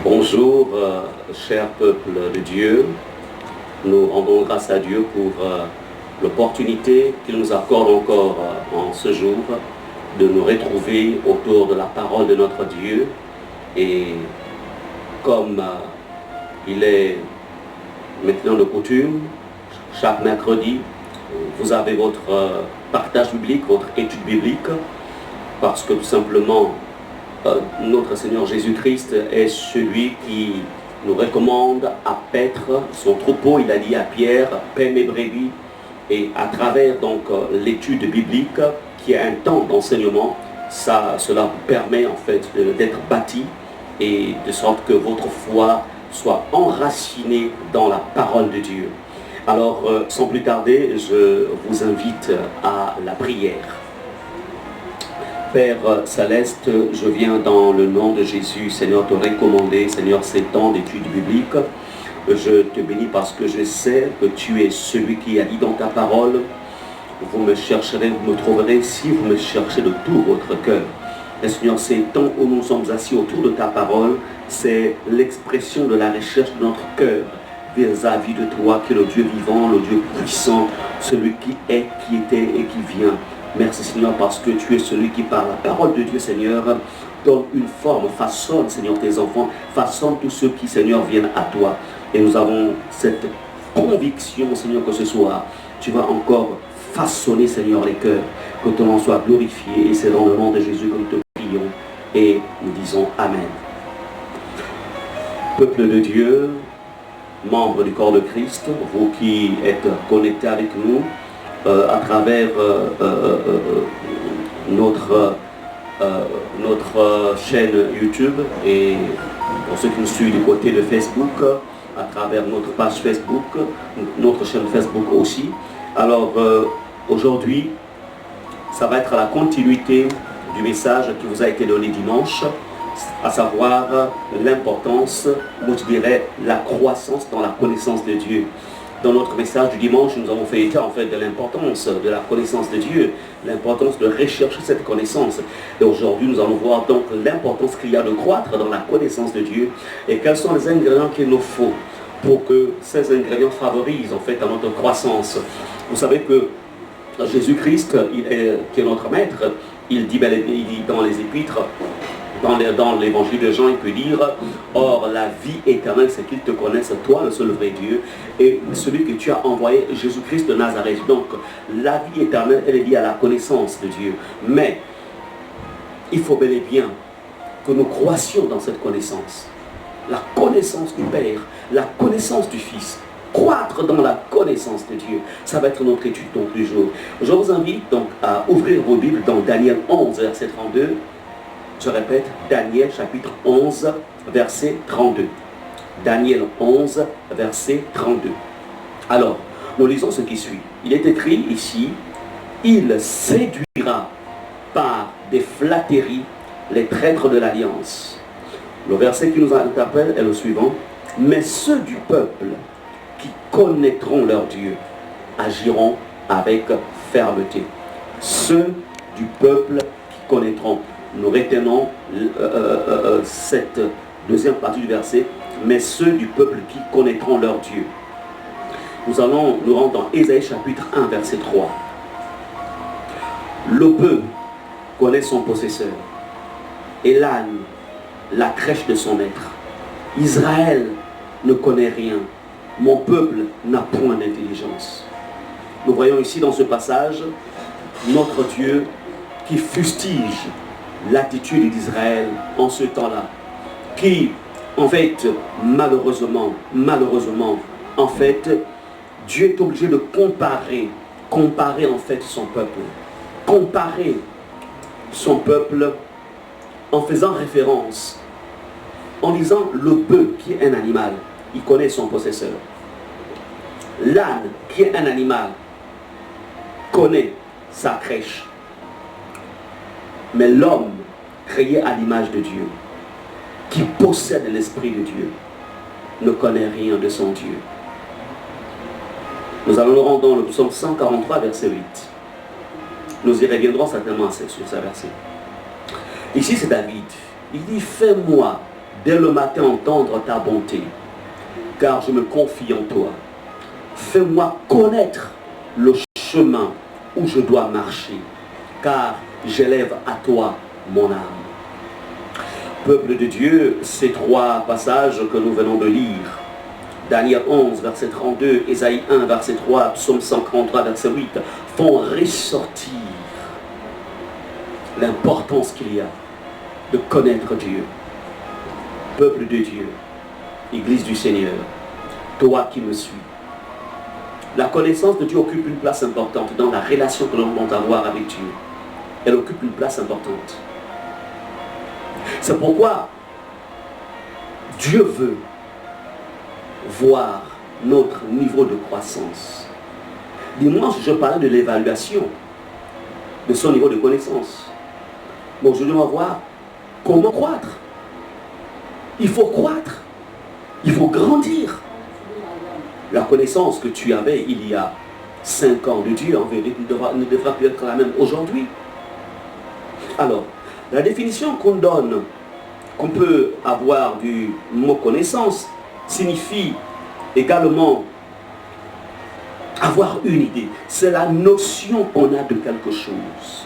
Bonjour, cher peuple de Dieu. Nous rendons grâce à Dieu pour l'opportunité qu'il nous accorde encore en ce jour de nous retrouver autour de la parole de notre Dieu. Et comme il est maintenant de coutume, chaque mercredi, vous avez votre partage biblique, votre étude biblique, parce que tout simplement, notre Seigneur Jésus-Christ est celui qui nous recommande à paître son troupeau. Il a dit à Pierre, paie mes brebis. Et à travers donc l'étude biblique, qui est un temps d'enseignement, cela vous permet en fait d'être bâti et de sorte que votre foi soit enracinée dans la parole de Dieu. Alors, sans plus tarder, je vous invite à la prière. Père Céleste, je viens dans le nom de Jésus, Seigneur, te recommander, Seigneur, ces temps d'études bibliques. Je te bénis parce que je sais que tu es celui qui a dit dans ta parole, vous me chercherez, vous me trouverez si vous me cherchez de tout votre cœur. Et Seigneur, ces temps où nous sommes assis autour de ta parole, c'est l'expression de la recherche de notre cœur vis-à-vis de toi, qui est le Dieu vivant, le Dieu puissant, celui qui est, qui était et qui vient. Merci Seigneur parce que tu es celui qui par la parole de Dieu Seigneur donne une forme, façonne Seigneur tes enfants, façonne tous ceux qui Seigneur viennent à toi. Et nous avons cette conviction Seigneur que ce soir tu vas encore façonner Seigneur les cœurs, que ton nom soit glorifié, et c'est dans le nom de Jésus que nous te prions et nous disons Amen. Peuple de Dieu, membres du corps de Christ, vous qui êtes connectés avec nous à travers notre chaîne YouTube, et pour ceux qui nous suivent du côté de Facebook, à travers notre page Facebook, notre chaîne Facebook aussi. Alors aujourd'hui, ça va être la continuité du message qui vous a été donné dimanche, à savoir l'importance, ou je dirais la croissance dans la connaissance de Dieu. Dans notre message du dimanche, nous avons fait état en fait de l'importance de la connaissance de Dieu, l'importance de rechercher cette connaissance. Et aujourd'hui, nous allons voir donc l'importance qu'il y a de croître dans la connaissance de Dieu et quels sont les ingrédients qu'il nous faut pour que ces ingrédients favorisent en fait à notre croissance. Vous savez que Jésus-Christ, qui est notre maître, il dit dans les épîtres, dans l'évangile de Jean, il peut dire, or la vie éternelle, c'est qu'ils te connaissent, toi le seul vrai Dieu, et celui que tu as envoyé, Jésus-Christ de Nazareth. Donc la vie éternelle, elle est liée à la connaissance de Dieu. Mais il faut bel et bien que nous croissions dans cette connaissance. La connaissance du Père, la connaissance du Fils. Croître dans la connaissance de Dieu. Ça va être notre étude donc du jour. Je vous invite donc à ouvrir vos Bibles dans Daniel 11, verset 32. Je répète, Daniel chapitre 11, verset 32. Daniel 11, verset 32. Alors, nous lisons ce qui suit. Il est écrit ici, il séduira par des flatteries les traîtres de l'alliance. Le verset qui nous interpelle est le suivant. Mais ceux du peuple qui connaîtront leur Dieu agiront avec fermeté. Ceux du peuple qui connaîtront. Nous retenons cette deuxième partie du verset, mais ceux du peuple qui connaîtront leur Dieu. Nous allons nous rendre dans Ésaïe chapitre 1, verset 3. Le bœuf connaît son possesseur, et l'âne la crèche de son maître. Israël ne connaît rien, mon peuple n'a point d'intelligence. Nous voyons ici dans ce passage notre Dieu qui fustige l'attitude d'Israël en ce temps-là, qui en fait malheureusement en fait Dieu est obligé de comparer en fait son peuple, comparer son peuple en faisant référence, en disant le bœuf qui est un animal, il connaît son possesseur. L'âne qui est un animal connaît sa crèche. Mais l'homme créé à l'image de Dieu, qui possède l'Esprit de Dieu, ne connaît rien de son Dieu. Nous allons nous rendre dans le psaume 143, verset 8. Nous y reviendrons certainement sur ce verset. Ici, c'est David. Il dit, fais-moi dès le matin entendre ta bonté, car je me confie en toi. Fais-moi connaître le chemin où je dois marcher, car j'élève à toi mon âme. Peuple de Dieu, ces trois passages que nous venons de lire, Daniel 11, verset 32, Ésaïe 1, verset 3, Psaume 143, verset 8, font ressortir l'importance qu'il y a de connaître Dieu. Peuple de Dieu, Église du Seigneur, toi qui me suis, la connaissance de Dieu occupe une place importante dans la relation que nous devons avoir avec Dieu. Elle occupe une place importante. C'est pourquoi Dieu veut voir notre niveau de croissance. Dimanche, je parlais de l'évaluation de son niveau de connaissance. Bon, je dois voir comment croître. Il faut croître. Il faut grandir. La connaissance que tu avais il y a 5 ans de Dieu, en vérité, ne devra plus être la même aujourd'hui. Alors, la définition qu'on donne, qu'on peut avoir du mot connaissance, signifie également avoir une idée. C'est la notion qu'on a de quelque chose.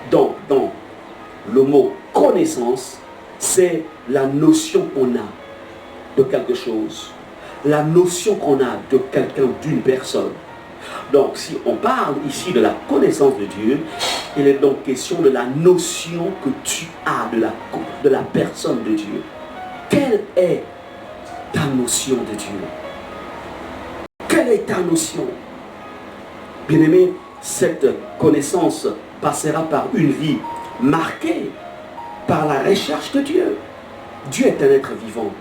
Donc, dans le mot connaissance, c'est la notion qu'on a de quelque chose. La notion qu'on a de quelqu'un, d'une personne. Donc, si on parle ici de la connaissance de Dieu, il est donc question de la notion que tu as de la personne de Dieu. Quelle est ta notion de Dieu? Quelle est ta notion? Bien-aimé, cette connaissance passera par une vie marquée par la recherche de Dieu. Dieu est un être vivant.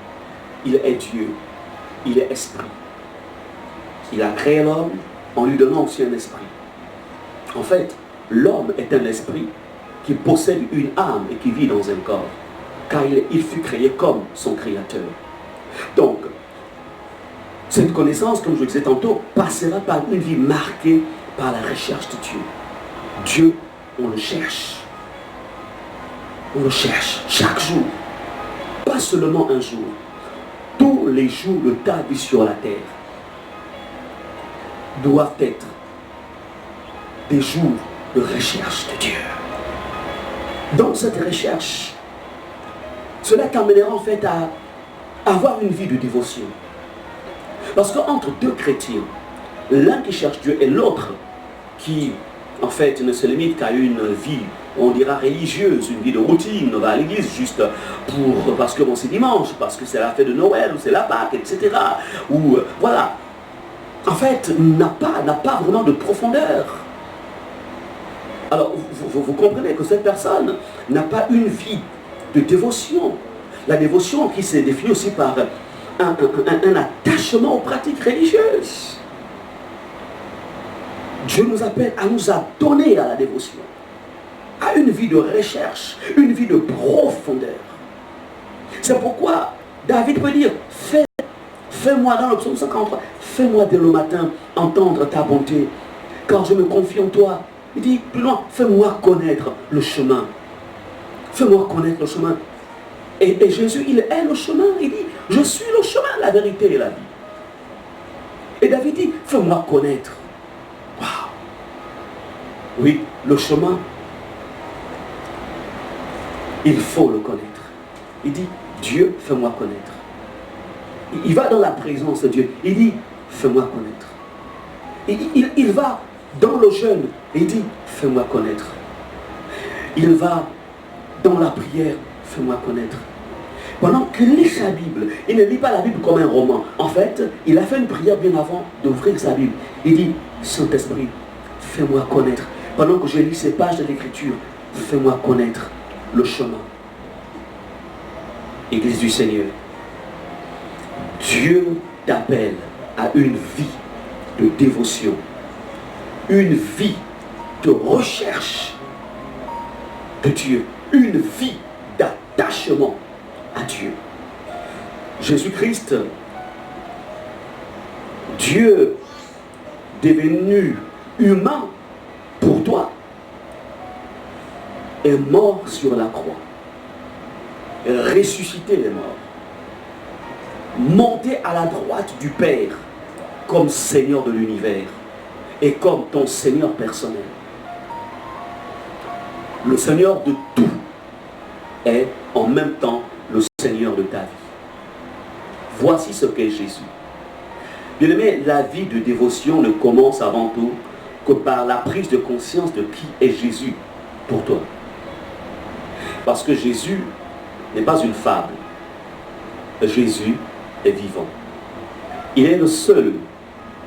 Il est Dieu. Il est esprit. Il a créé l'homme en lui donnant aussi un esprit. En fait, l'homme est un esprit qui possède une âme et qui vit dans un corps. Car il fut créé comme son créateur. Donc, cette connaissance, comme je le disais tantôt, passera par une vie marquée par la recherche de Dieu. Dieu, on le cherche. On le cherche chaque jour. Pas seulement un jour. Tous les jours de ta vie sur la terre doivent être des jours de recherche de Dieu. Dans cette recherche, cela t'amènera en fait à avoir une vie de dévotion. Parce qu'entre deux chrétiens, l'un qui cherche Dieu et l'autre qui en fait ne se limite qu'à une vie, on dira religieuse, une vie de routine, on va à l'église juste parce que bon, c'est dimanche, parce que c'est la fête de Noël, ou c'est la Pâque, etc. Ou voilà. En fait, n'a pas vraiment de profondeur. Alors, vous comprenez que cette personne n'a pas une vie de dévotion. La dévotion qui s'est définie aussi par un attachement aux pratiques religieuses. Dieu nous appelle à nous adonner à la dévotion, à une vie de recherche, une vie de profondeur. C'est pourquoi David peut dire, fais-moi dans le psaume 53, fais-moi dès le matin entendre ta bonté, car je me confie en toi. Il dit plus loin, fais-moi connaître le chemin. Fais-moi connaître le chemin. Et Jésus, il est le chemin. Il dit, je suis le chemin, la vérité et la vie. Et David dit, fais-moi connaître. Waouh! Oui, le chemin, il faut le connaître. Il dit, Dieu, fais-moi connaître. Il va dans la présence de Dieu. Il dit, fais-moi connaître. Il va dans le jeûne. Il dit, fais-moi connaître. Il va dans la prière. Fais-moi connaître. Pendant qu'il lit sa Bible, il ne lit pas la Bible comme un roman. En fait, il a fait une prière bien avant d'ouvrir sa Bible. Il dit, Saint-Esprit, fais-moi connaître. Pendant que je lis ces pages de l'Écriture, fais-moi connaître le chemin. Église du Seigneur, Dieu t'appelle à une vie de dévotion, une vie de recherche de Dieu, une vie d'attachement à Dieu. Jésus-Christ, Dieu devenu humain pour toi, est mort sur la croix. ressusciter les morts, monter à la droite du Père comme Seigneur de l'univers et comme ton Seigneur personnel. Le Seigneur de tout est en même temps le Seigneur de ta vie. Voici ce qu'est Jésus. Bien-aimé, la vie de dévotion ne commence avant tout que par la prise de conscience de qui est Jésus pour toi. Parce que Jésus n'est pas une fable. Jésus est vivant. Il est le seul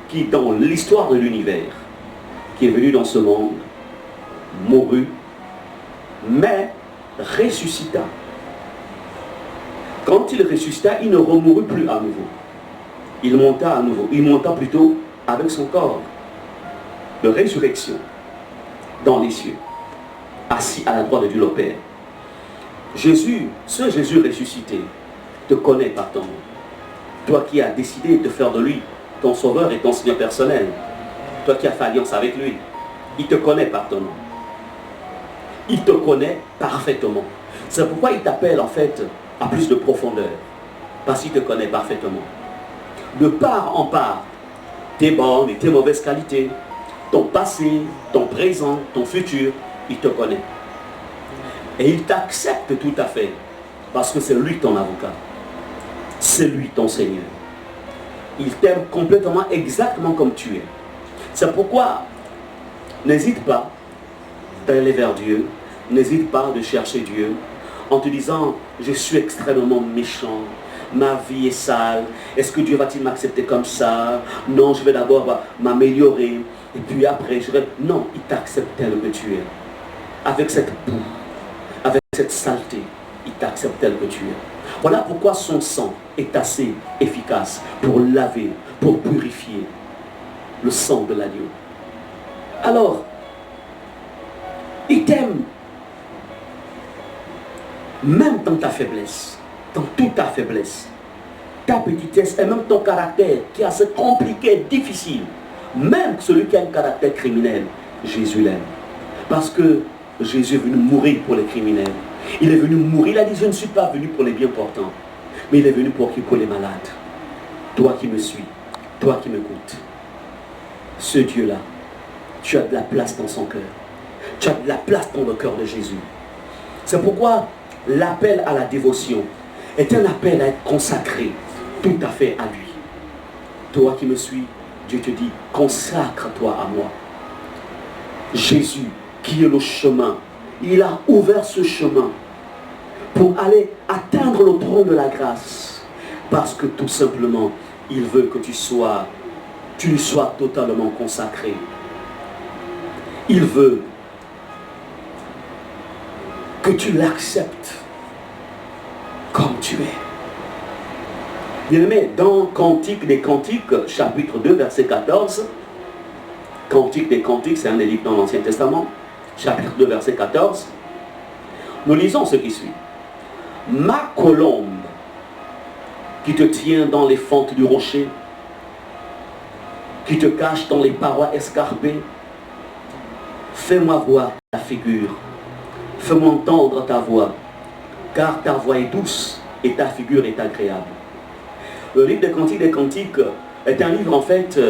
qui, dans l'histoire de l'univers, qui est venu dans ce monde, mourut, mais ressuscita. Quand il ressuscita, il ne remourut plus à nouveau. Il monta à nouveau. Il monta plutôt avec son corps de résurrection dans les cieux, assis à la droite de Dieu le Père. Jésus, ce Jésus ressuscité, te connaît par ton nom. Toi qui as décidé de faire de lui ton sauveur et ton Seigneur personnel, toi qui as fait alliance avec lui, il te connaît par ton nom. Il te connaît parfaitement. C'est pourquoi il t'appelle en fait à plus de profondeur. Parce qu'il te connaît parfaitement. De part en part, tes bonnes et tes mauvaises qualités, ton passé, ton présent, ton futur, il te connaît. Et il t'accepte tout à fait. Parce que c'est lui ton avocat. C'est lui ton Seigneur. Il t'aime complètement exactement comme tu es. C'est pourquoi n'hésite pas d'aller vers Dieu. N'hésite pas de chercher Dieu en te disant, je suis extrêmement méchant, ma vie est sale, est-ce que Dieu va-t-il m'accepter comme ça? Non, je vais d'abord m'améliorer, et puis après, je vais... Non, il t'accepte tel que tu es. Avec cette boue, avec cette saleté, il t'accepte tel que tu es. Voilà pourquoi son sang est assez efficace pour laver, pour purifier le sang de l'agneau. Alors, il t'aime. Même dans ta faiblesse, dans toute ta faiblesse, ta petitesse et même ton caractère qui est assez compliqué, difficile, même celui qui a un caractère criminel, Jésus l'aime. Parce que Jésus est venu mourir pour les criminels. Il est venu mourir, il a dit, je ne suis pas venu pour les bien portants, mais il est venu pour les malades. Toi qui me suis, toi qui m'écoutes, ce Dieu-là, tu as de la place dans son cœur. Tu as de la place dans le cœur de Jésus. C'est pourquoi l'appel à la dévotion est un appel à être consacré tout à fait à lui. Toi qui me suis, Dieu te dit, consacre-toi à moi. Jésus, qui est le chemin, il a ouvert ce chemin pour aller atteindre le trône de la grâce. Parce que tout simplement, il veut que tu lui sois totalement consacré. Il veut que tu l'acceptes comme tu es. Bien-aimé, dans Cantique des Cantiques, chapitre 2, verset 14, Cantique des Cantiques, c'est un des livres dans l'Ancien Testament, chapitre 2, verset 14, nous lisons ce qui suit. Ma colombe qui te tient dans les fentes du rocher, qui te cache dans les parois escarpées, fais-moi voir ta figure. Fais-moi entendre ta voix, car ta voix est douce et ta figure est agréable. Le livre des Cantiques est un livre en fait,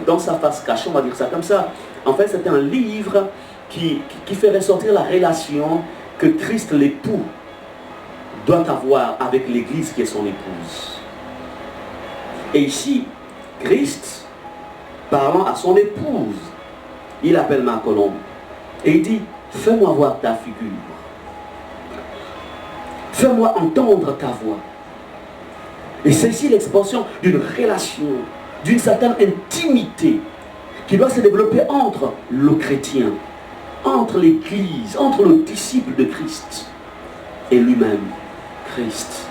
dans sa face cachée, on va dire ça comme ça. En fait, c'est un livre qui fait ressortir la relation que Christ l'époux doit avoir avec l'Église qui est son épouse. Et ici, Christ, parlant à son épouse, il appelle ma colombe et il dit, fais-moi voir ta figure. Fais-moi entendre ta voix. Et c'est ici l'expression d'une relation, d'une certaine intimité qui doit se développer entre le chrétien, entre l'Église, entre le disciple de Christ et lui-même, Christ.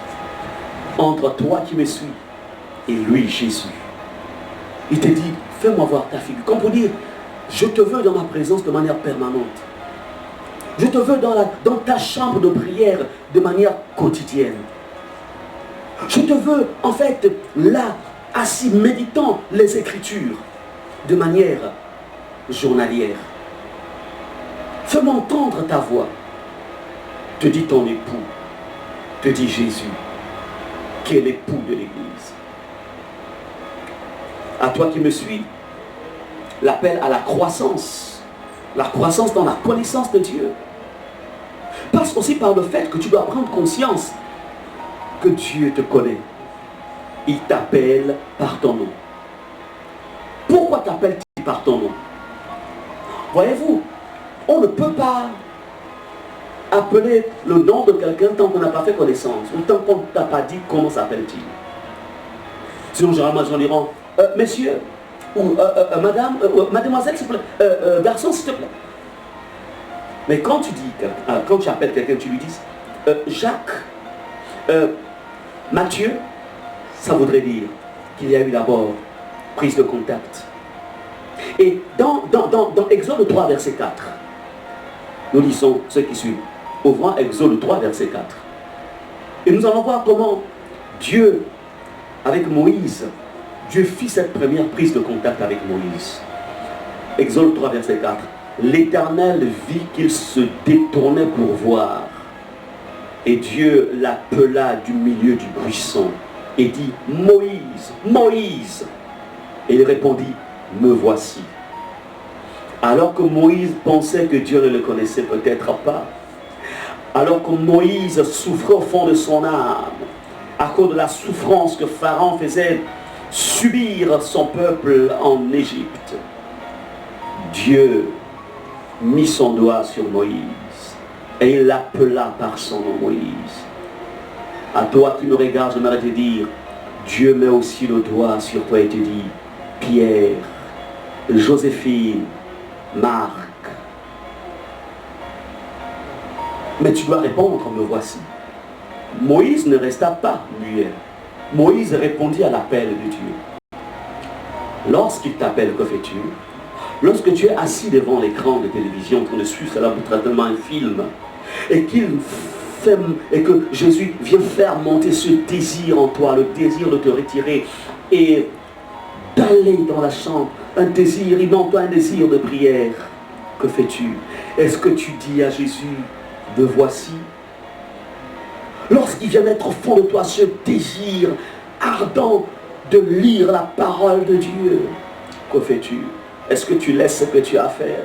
Entre toi qui me suis et lui, Jésus. Il te dit, fais-moi voir ta figure. Comme pour dire, je te veux dans ma présence de manière permanente. Je te veux dans ta chambre de prière de manière quotidienne. Je te veux, en fait, là, assis, méditant les Écritures de manière journalière. Fais-moi entendre ta voix. te dit ton époux, te dit Jésus, qui est l'époux de l'Église. À toi qui me suis, l'appel à la croissance dans la connaissance de Dieu, passe aussi par le fait que tu dois prendre conscience que Dieu te connaît. Il t'appelle par ton nom. Pourquoi t'appelle-t-il par ton nom? Voyez-vous, on ne peut pas appeler le nom de quelqu'un tant qu'on n'a pas fait connaissance, ou tant qu'on ne t'a pas dit comment s'appelle-t-il. Sinon, généralement, les gens diront, messieurs, ou madame, mademoiselle, s'il te plaît, garçon, s'il te plaît. Mais quand tu dis, quand tu appelles quelqu'un, tu lui dis, Jacques, Matthieu, ça voudrait dire qu'il y a eu d'abord prise de contact. Et dans Exode 3, verset 4, nous lisons ce qui suit. Ouvrons Exode 3, verset 4. Et nous allons voir comment Dieu, avec Moïse, Dieu fit cette première prise de contact avec Moïse. Exode 3, verset 4. L'Éternel vit qu'il se détournait pour voir. Et Dieu l'appela du milieu du buisson et dit, Moïse, Moïse. Et il répondit, me voici. Alors que Moïse pensait que Dieu ne le connaissait peut-être pas, alors que Moïse souffrait au fond de son âme, à cause de la souffrance que Pharaon faisait subir son peuple en Égypte, Dieu mit son doigt sur Moïse et il l'appela par son nom, Moïse. À toi qui me regardes, j'aimerais te dire, Dieu met aussi le doigt sur toi et te dit, Pierre, Joséphine, Marc. Mais tu dois répondre, me voici. Moïse ne resta pas muet. Moïse répondit à l'appel de Dieu. Lorsqu'il t'appelle, que fais-tu? Lorsque tu es assis devant l'écran de télévision en train de suivre cela tellement un film, et que Jésus vient faire monter ce désir en toi, le désir de te retirer et d'aller dans la chambre, un désir, il en toi un désir de prière, que fais-tu? Est-ce que tu dis à Jésus, me voici? Lorsqu'il vient mettre au fond de toi ce désir ardent de lire la parole de Dieu, que fais-tu? Est-ce que tu laisses ce que tu as à faire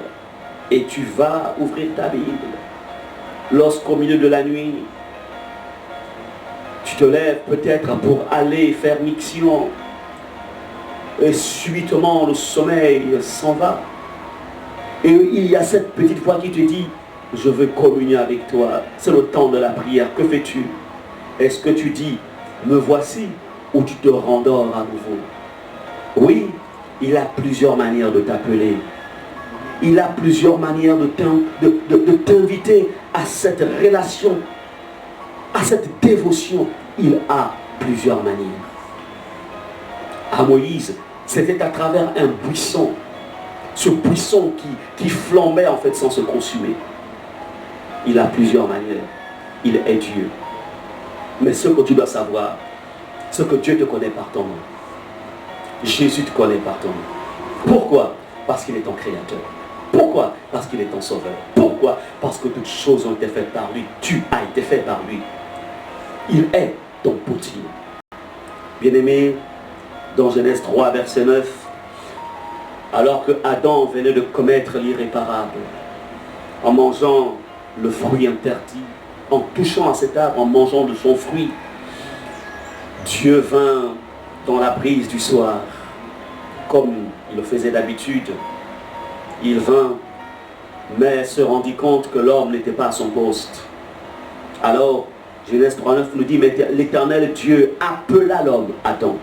et tu vas ouvrir ta Bible? Lorsqu'au milieu de la nuit, tu te lèves peut-être pour aller faire miction et subitement le sommeil s'en va. Et il y a cette petite voix qui te dit, je veux communier avec toi. C'est le temps de la prière. Que fais-tu? Est-ce que tu dis, me voici, ou tu te rendors à nouveau? Oui, il a plusieurs manières de t'appeler. Il a plusieurs manières de t'inviter à cette relation, à cette dévotion. Il a plusieurs manières. À Moïse, c'était à travers un buisson. Ce buisson qui flambait en fait sans se consumer. Il a plusieurs manières. Il est Dieu. Mais ce que tu dois savoir, c'est que Dieu te connaît par ton nom. Jésus te connaît par ton nom. Pourquoi? Parce qu'il est ton créateur. Pourquoi? Parce qu'il est ton sauveur. Pourquoi? Parce que toutes choses ont été faites par lui. Tu as été fait par lui. Il est ton potier. Bien-aimé, dans Genèse 3, verset 9, alors que Adam venait de commettre l'irréparable, en mangeant le fruit interdit, en touchant à cet arbre, en mangeant de son fruit, Dieu vint dans la brise du soir, comme il le faisait d'habitude. Il vint, mais se rendit compte que l'homme n'était pas à son poste. Alors, Genèse 3.9 nous dit, mais l'Éternel Dieu appela l'homme, Adam,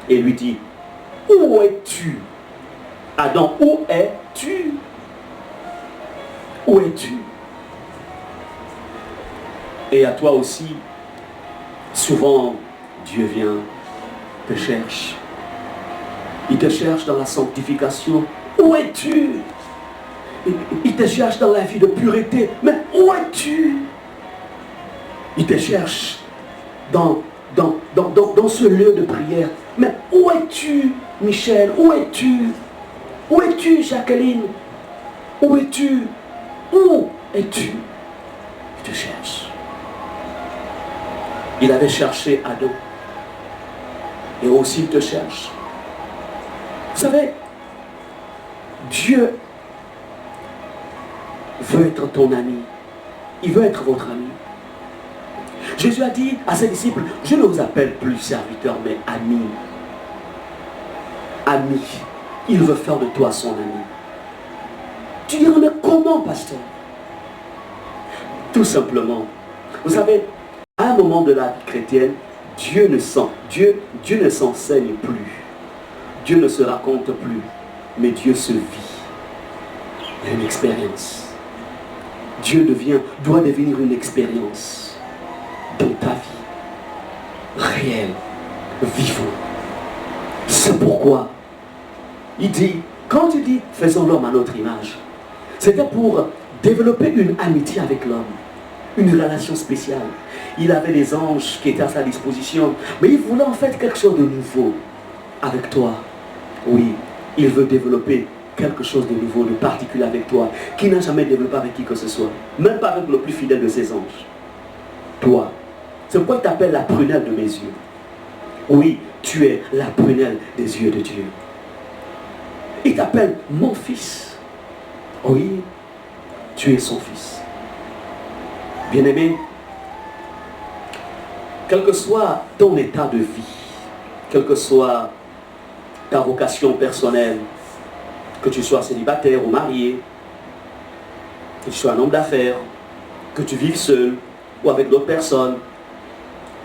et lui dit, où es-tu? Adam, où es-tu? Où es-tu? Et à toi aussi, souvent, Dieu vient, te cherche. Il te cherche dans la sanctification. Où es-tu? Il te cherche dans la vie de pureté. Mais où es-tu? Il te cherche dans ce lieu de prière. Mais où es-tu, Michel? Où es-tu? Où es-tu, Jacqueline? Où es-tu? Où es-tu? Il te cherche. Il avait cherché Adam. Et aussi il te cherche. Vous savez, Dieu veut être ton ami. Il veut être votre ami. Jésus a dit à ses disciples, je ne vous appelle plus serviteurs, mais amis. Ami. Il veut faire de toi son ami. Tu diras, mais comment, pasteur? Tout simplement. Vous savez, à un moment de la vie chrétienne, Dieu ne s'enseigne plus. Dieu ne se raconte plus. Mais Dieu se vit. Il y a une expérience. Dieu doit devenir une expérience dans ta vie. Réelle. Vivant. C'est pourquoi il dit, quand il dit faisons l'homme à notre image, c'était pour développer une amitié avec l'homme, une relation spéciale. Il avait des anges qui étaient à sa disposition, mais il voulait en fait quelque chose de nouveau avec toi. Oui, il veut développer quelque chose de nouveau, de particulier avec toi, qu'il n'a jamais développé avec qui que ce soit, même pas avec le plus fidèle de ses anges. Toi, c'est pourquoi il t'appelle la prunelle de mes yeux. Oui, tu es la prunelle des yeux de Dieu. Il t'appelle mon fils. Oui, tu es son fils. Bien-aimé, quel que soit ton état de vie, quelle que soit ta vocation personnelle, que tu sois célibataire ou marié, que tu sois un homme d'affaires, que tu vives seul ou avec d'autres personnes,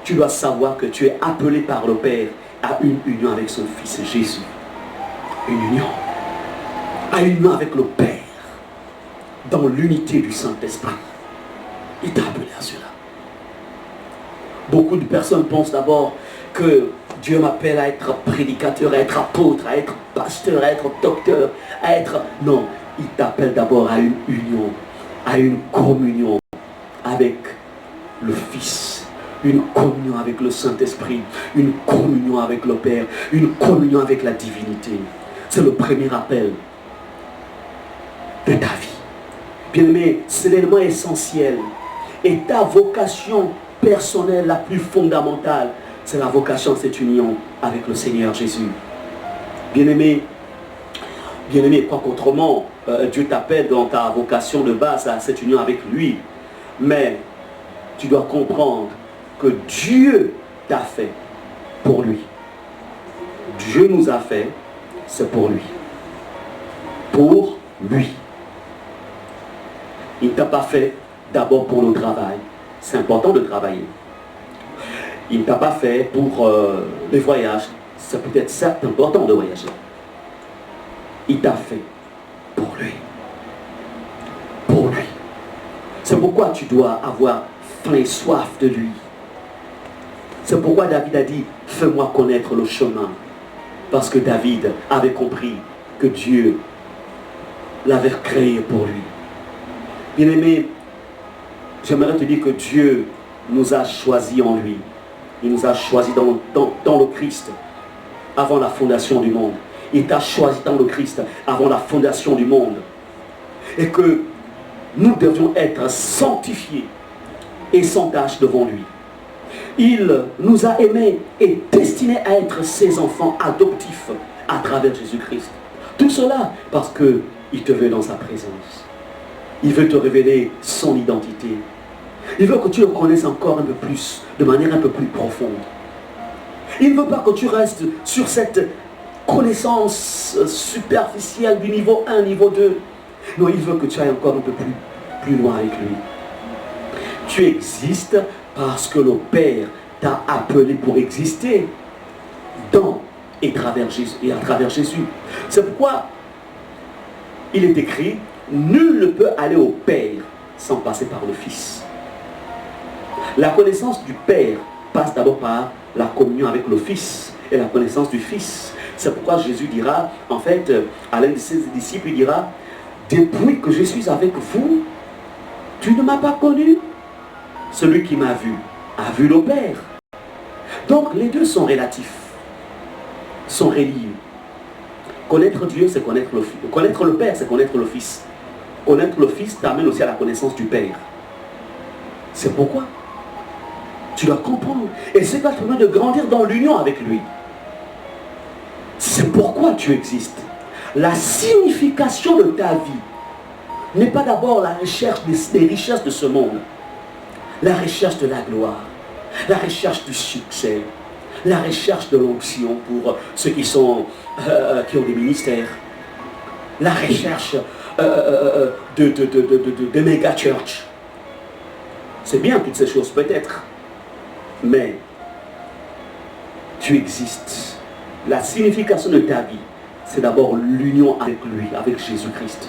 tu dois savoir que tu es appelé par le Père à une union avec son Fils Jésus. Une union. À une union avec le Père. Dans l'unité du Saint-Esprit. Il t'a appelé à cela. Beaucoup de personnes pensent d'abord que Dieu m'appelle à être prédicateur, à être apôtre, à être pasteur, à être docteur, à être... Non, il t'appelle d'abord à une union, à une communion avec le Fils, une communion avec le Saint-Esprit, une communion avec le Père, une communion avec la divinité. C'est le premier appel de ta vie. Bien-aimé, c'est l'élément essentiel. Et ta vocation personnelle la plus fondamentale, c'est la vocation de cette union avec le Seigneur Jésus. Bien-aimé, quoi qu'autrement, Dieu t'appelle dans ta vocation de base à cette union avec lui. Mais tu dois comprendre que Dieu t'a fait pour lui. Dieu nous a fait, c'est pour lui. Pour lui. Il ne t'a pas fait d'abord pour le travail. C'est important de travailler. Il ne t'a pas fait pour les voyages. C'est peut-être certes important de voyager. Il t'a fait pour lui. Pour lui. C'est pourquoi tu dois avoir faim et soif de lui. C'est pourquoi David a dit, fais-moi connaître le chemin. Parce que David avait compris que Dieu l'avait créé pour lui. Bien-aimé, j'aimerais te dire que Dieu nous a choisis en lui. Il nous a choisis dans le Christ avant la fondation du monde. Il t'a choisi dans le Christ avant la fondation du monde. Et que nous devions être sanctifiés et sans tache devant lui. Il nous a aimés et destinés à être ses enfants adoptifs à travers Jésus-Christ. Tout cela parce qu'il te veut dans sa présence. Il veut te révéler son identité. Il veut que tu le connaisses encore un peu plus, de manière un peu plus profonde. Il ne veut pas que tu restes sur cette connaissance superficielle du niveau 1, niveau 2. Non, il veut que tu ailles encore un peu plus loin avec lui. Tu existes parce que le Père t'a appelé pour exister dans et à travers Jésus. C'est pourquoi il est écrit, nul ne peut aller au Père sans passer par le Fils. La connaissance du Père passe d'abord par la communion avec le Fils et la connaissance du Fils. C'est pourquoi Jésus dira, en fait, à l'un de ses disciples, il dira, depuis que je suis avec vous, tu ne m'as pas connu. Celui qui m'a vu a vu le Père. Donc les deux sont relatifs, sont reliés. Connaître Dieu, c'est connaître le Fils. Connaître le Père, c'est connaître le Fils. Connaître le Fils t'amène aussi à la connaissance du Père. C'est pourquoi Tu dois comprendre. Et c'est pas te permettre de grandir dans l'union avec lui. C'est pourquoi tu existes. La signification de ta vie n'est pas d'abord la recherche des richesses de ce monde, la recherche de la gloire, la recherche du succès, la recherche de l'onction pour ceux qui ont des ministères, la recherche de méga church. C'est bien toutes ces choses peut-être, mais tu existes. La signification de ta vie, c'est d'abord l'union avec lui, avec Jésus-Christ.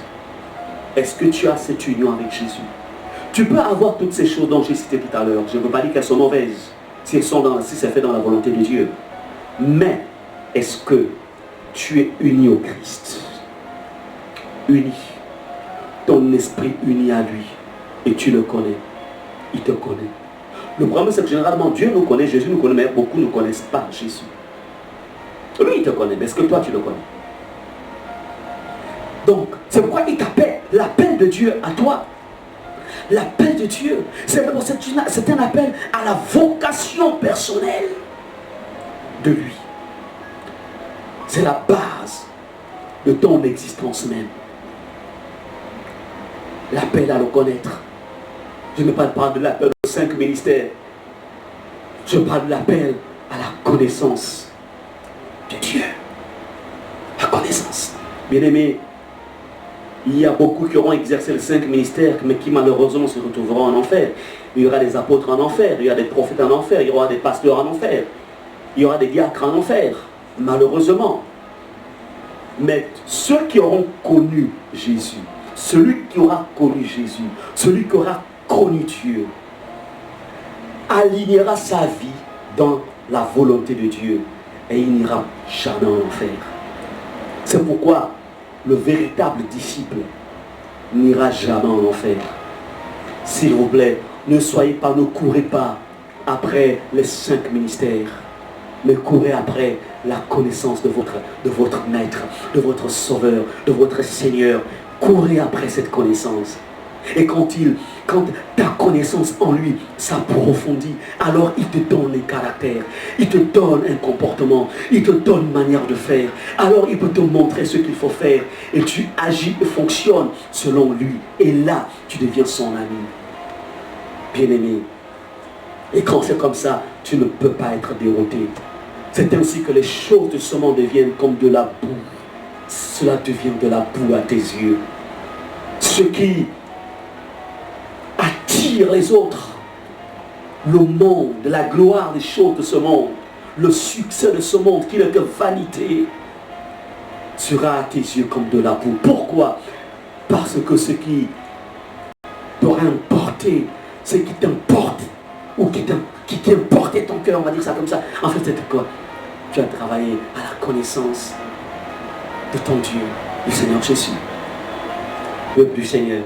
Est-ce que tu as cette union avec Jésus? Tu peux avoir toutes ces choses dont j'ai cité tout à l'heure. Je ne veux pas dire qu'elles sont mauvaises, si c'est fait dans la volonté de Dieu. Mais, est-ce que tu es uni au Christ? Uni. Ton esprit uni à lui. Et tu le connais. Il te connaît. Le problème, c'est que généralement, Dieu nous connaît, Jésus nous connaît, mais beaucoup ne connaissent pas Jésus. Lui, il te connaît, mais est-ce que toi, tu le connais? Donc, c'est pourquoi il t'appelle. L'appel de Dieu à toi. L'appel de Dieu, c'est un appel à la vocation personnelle de lui. C'est la base de ton existence même. L'appel à le connaître. Je ne parle pas de l'appel aux 5 ministères. Je parle de l'appel à la connaissance de Dieu. La connaissance. Bien-aimés, il y a beaucoup qui auront exercé les 5 ministères, mais qui malheureusement se retrouveront en enfer. Il y aura des apôtres en enfer, il y aura des prophètes en enfer, il y aura des pasteurs en enfer, il y aura des diacres en enfer, malheureusement. Mais ceux qui auront connu Jésus, celui qui aura connu Jésus, celui qui aura connu Dieu, alignera sa vie dans la volonté de Dieu et il n'ira jamais en enfer. C'est pourquoi le véritable disciple n'ira jamais en enfer. S'il vous plaît, ne courez pas après les 5 ministères, mais courez après la connaissance de votre maître, de votre sauveur, de votre Seigneur. Courez après cette connaissance. Et quand ta connaissance en lui s'approfondit, alors il te donne les caractères, il te donne un comportement, il te donne une manière de faire. Alors il peut te montrer ce qu'il faut faire et tu agis et fonctionnes selon lui. Et là, tu deviens son ami. Bien-aimé. Et quand c'est comme ça, tu ne peux pas être dérouté. C'est ainsi que les choses de ce monde deviennent comme de la boue. Cela devient de la boue à tes yeux. Ce qui attire les autres, le monde, la gloire des choses de ce monde, le succès de ce monde qui n'est que vanité, sera à tes yeux comme de la boue. Pourquoi? Parce que ce qui t'aura importé, ce qui t'importe, ou qui t'importait ton cœur, on va dire ça comme ça, en fait c'est quoi? Tu as travaillé à la connaissance de ton Dieu, du Seigneur Jésus, du Seigneur.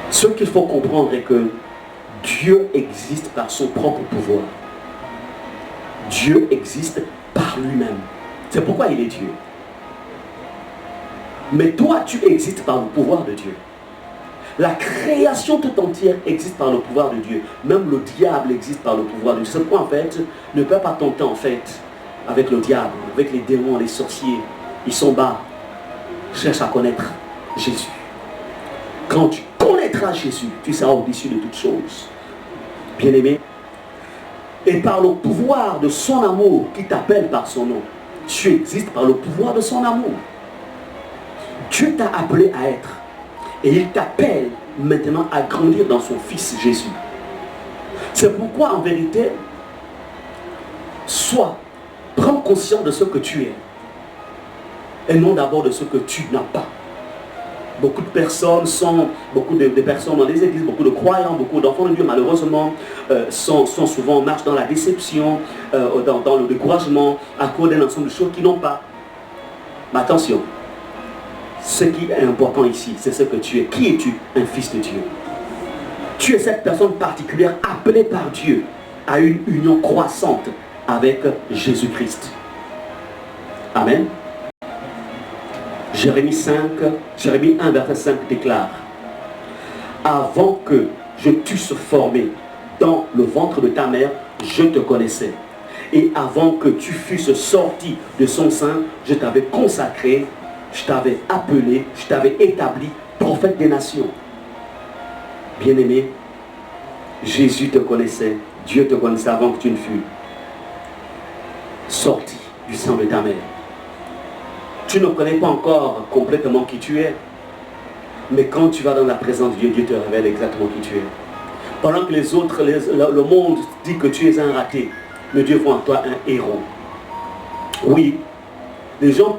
Ce qu'il faut comprendre est que Dieu existe par son propre pouvoir. Dieu existe par lui-même. C'est pourquoi il est Dieu. Mais toi, tu existes par le pouvoir de Dieu. La création tout entière existe par le pouvoir de Dieu. Même le diable existe par le pouvoir de Dieu. C'est pourquoi en fait, ne perds pas ton temps en fait avec le diable, avec les démons, les sorciers. Ils sont bas. Cherche à connaître Jésus. Quand tu connaîtras Jésus, tu seras au-dessus de toutes choses. Bien-aimé. Et par le pouvoir de son amour qui t'appelle par son nom, tu existes par le pouvoir de son amour. Dieu t'a appelé à être. Et il t'appelle maintenant à grandir dans son Fils Jésus. C'est pourquoi en vérité, prends conscience de ce que tu es. Et non d'abord de ce que tu n'as pas. Beaucoup de personnes personnes dans les églises, beaucoup de croyants, beaucoup d'enfants de Dieu, malheureusement, sont souvent en marche dans la déception, dans le découragement, à cause d'un ensemble de choses qu'ils n'ont pas. Mais attention, ce qui est important ici, c'est ce que tu es. Qui es-tu? Un fils de Dieu. Tu es cette personne particulière appelée par Dieu à une union croissante avec Jésus-Christ. Amen. Jérémie 1, verset 5 déclare: avant que je t'eusse formé dans le ventre de ta mère, je te connaissais. Et avant que tu fusses sorti de son sein, je t'avais consacré, je t'avais appelé, je t'avais établi prophète des nations. Bien-aimé, Jésus te connaissait, Dieu te connaissait avant que tu ne fus sorti du sein de ta mère. Tu ne connais pas encore complètement qui tu es. Mais quand tu vas dans la présence de Dieu, Dieu te révèle exactement qui tu es. Pendant que les autres, le monde dit que tu es un raté, mais Dieu voit en toi un héros. Oui, les gens,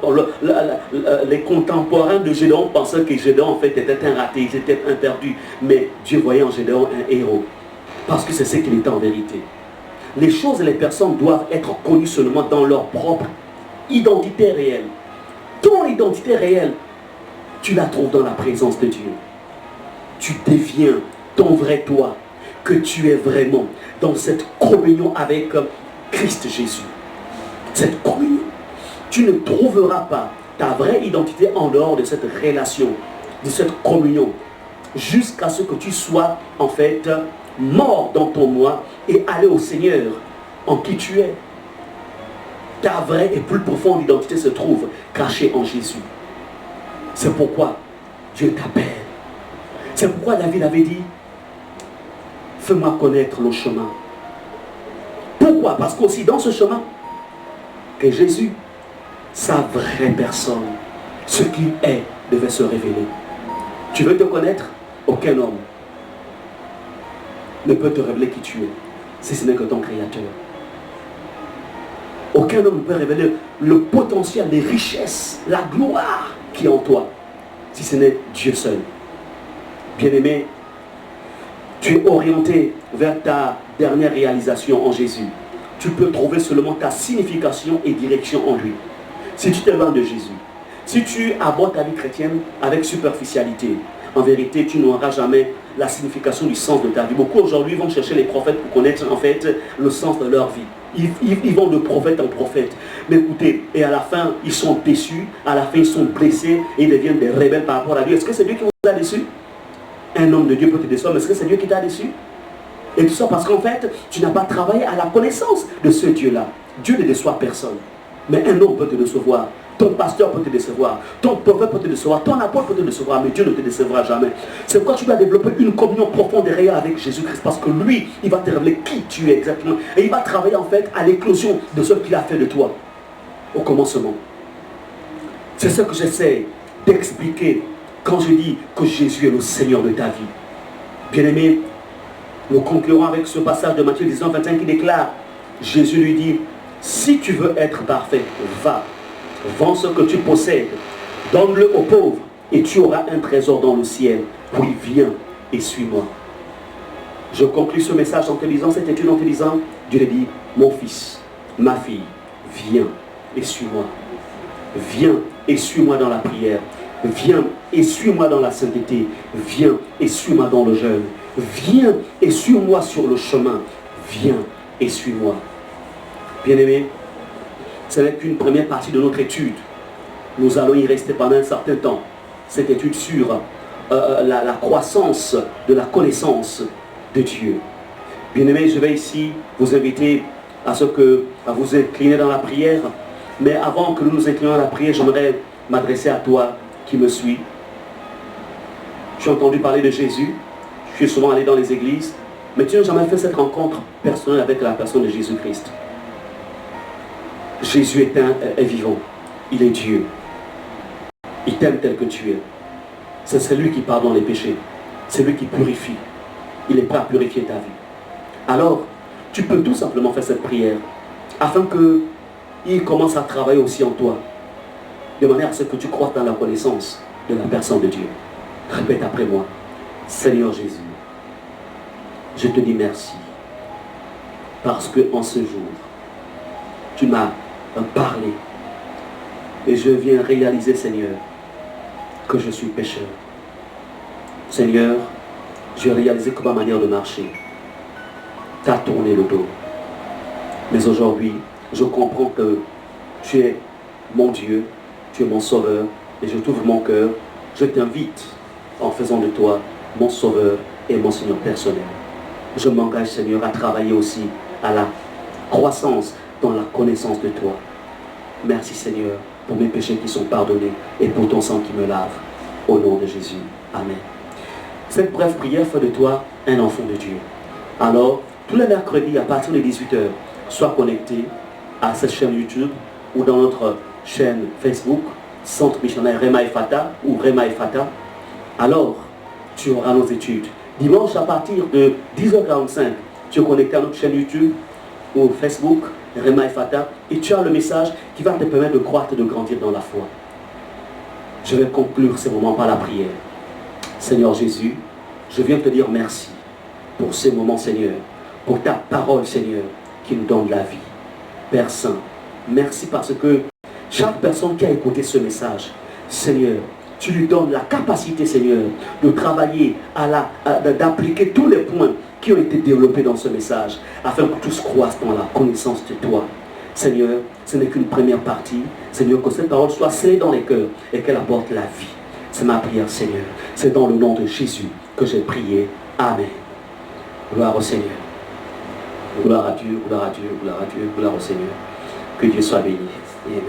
les contemporains de Gédéon pensaient que Gédéon en fait était un raté, ils étaient un perdu. Mais Dieu voyait en Gédéon un héros. Parce que c'est ce qu'il était en vérité. Les choses et les personnes doivent être connues seulement dans leur propre identité réelle. Ton identité réelle, tu la trouves dans la présence de Dieu. Tu deviens ton vrai toi, que tu es vraiment dans cette communion avec Christ Jésus. Cette communion. Tu ne trouveras pas ta vraie identité en dehors de cette relation, de cette communion, jusqu'à ce que tu sois en fait mort dans ton moi et aller au Seigneur en qui tu es. Ta vraie et plus profonde identité se trouve cachée en Jésus. C'est pourquoi Dieu t'appelle. C'est pourquoi David avait dit, fais-moi connaître le chemin. Pourquoi? Parce qu'aussi dans ce chemin, que Jésus, sa vraie personne, ce qu'il est, devait se révéler. Tu veux te connaître? Aucun homme ne peut te révéler qui tu es, si ce n'est que ton Créateur. Aucun homme ne peut révéler le potentiel, les richesses, la gloire qui est en toi, si ce n'est Dieu seul. Bien-aimé, tu es orienté vers ta dernière réalisation en Jésus. Tu peux trouver seulement ta signification et direction en lui. Si tu t'éloignes de Jésus, si tu abordes ta vie chrétienne avec superficialité, en vérité, tu n'auras jamais la signification du sens de ta vie. Beaucoup aujourd'hui vont chercher les prophètes pour connaître en fait le sens de leur vie. Ils vont de prophète en prophète. Mais écoutez, et à la fin, ils sont déçus, à la fin, ils sont blessés et ils deviennent des rebelles par rapport à Dieu. Est-ce que c'est Dieu qui vous a déçu? Un homme de Dieu peut te décevoir, mais est-ce que c'est Dieu qui t'a déçu? Et tout ça parce qu'en fait, tu n'as pas travaillé à la connaissance de ce Dieu-là. Dieu ne déçoit personne. Mais un homme peut te décevoir. Ton pasteur peut te décevoir. Ton prophète peut te décevoir. Ton apôtre peut te décevoir. Mais Dieu ne te décevra jamais. C'est pourquoi tu dois développer une communion profonde et réelle avec Jésus-Christ. Parce que lui, il va te révéler qui tu es exactement. Et il va travailler en fait à l'éclosion de ce qu'il a fait de toi. Au commencement. C'est ce que j'essaie d'expliquer quand je dis que Jésus est le Seigneur de ta vie. Bien-aimé, nous conclurons avec ce passage de Matthieu 19, 25 qui déclare, Jésus lui dit, si tu veux être parfait, va, vends ce que tu possèdes, donne-le aux pauvres et tu auras un trésor dans le ciel. Puis viens et suis-moi. Je conclus ce message en te disant, cette étude en te disant, Dieu lui dit, mon fils, ma fille, viens et suis-moi. Viens et suis-moi dans la prière. Viens et suis-moi dans la sainteté. Viens et suis-moi dans le jeûne. Viens et suis-moi sur le chemin. Viens et suis-moi. Bien-aimés, ce n'est qu'une première partie de notre étude. Nous allons y rester pendant un certain temps. Cette étude sur la croissance de la connaissance de Dieu. Bien-aimés, je vais ici vous inviter à vous incliner dans la prière. Mais avant que nous nous inclinions à la prière, j'aimerais m'adresser à toi qui me suis. Tu as entendu parler de Jésus. Je suis souvent allé dans les églises. Mais tu n'as jamais fait cette rencontre personnelle avec la personne de Jésus-Christ. Jésus est vivant. Il est Dieu. Il t'aime tel que tu es. C'est lui qui pardonne les péchés. C'est lui qui purifie. Il est prêt à purifier ta vie. Alors, tu peux tout simplement faire cette prière afin qu'il commence à travailler aussi en toi. De manière à ce que tu crois dans la connaissance de la personne de Dieu. Répète après moi. Seigneur Jésus, je te dis merci. Parce que en ce jour, tu m'as parlé. Et je viens réaliser, Seigneur, que je suis pécheur. Seigneur, j'ai réalisé que ma manière de marcher t'a tourné le dos. Mais aujourd'hui, je comprends que tu es mon Dieu, tu es mon sauveur, et je t'ouvre mon cœur. Je t'invite, en faisant de toi mon sauveur et mon Seigneur personnel. Je m'engage, Seigneur, à travailler aussi à la croissance dans la connaissance de toi. Merci, Seigneur, pour mes péchés qui sont pardonnés et pour ton sang qui me lave. Au nom de Jésus. Amen. Cette brève prière fait de toi un enfant de Dieu. Alors, tous les mercredis à partir de 18h, sois connecté à cette chaîne YouTube ou dans notre chaîne Facebook, Centre missionnaire Rema Ephata ou Rema Ephata. Alors, tu auras nos études. Dimanche à partir de 10h45, tu es connecté à notre chaîne YouTube ou Facebook, Rema Ephata, et tu as le message qui va te permettre de croître et de grandir dans la foi. Je vais conclure ce moment par la prière. Seigneur Jésus, je viens te dire merci pour ces moments, Seigneur, pour ta parole, Seigneur, qui nous donne la vie. Père Saint, merci parce que chaque personne qui a écouté ce message, Seigneur, tu lui donnes la capacité, Seigneur, de travailler, d'appliquer tous les points qui ont été développés dans ce message, afin que tous croissent dans la connaissance de toi. Seigneur, ce n'est qu'une première partie. Seigneur, que cette parole soit scellée dans les cœurs et qu'elle apporte la vie. C'est ma prière, Seigneur. C'est dans le nom de Jésus que j'ai prié. Amen. Gloire au Seigneur. Gloire à Dieu, gloire à Dieu, gloire à Dieu, gloire au Seigneur. Que Dieu soit béni. Amen.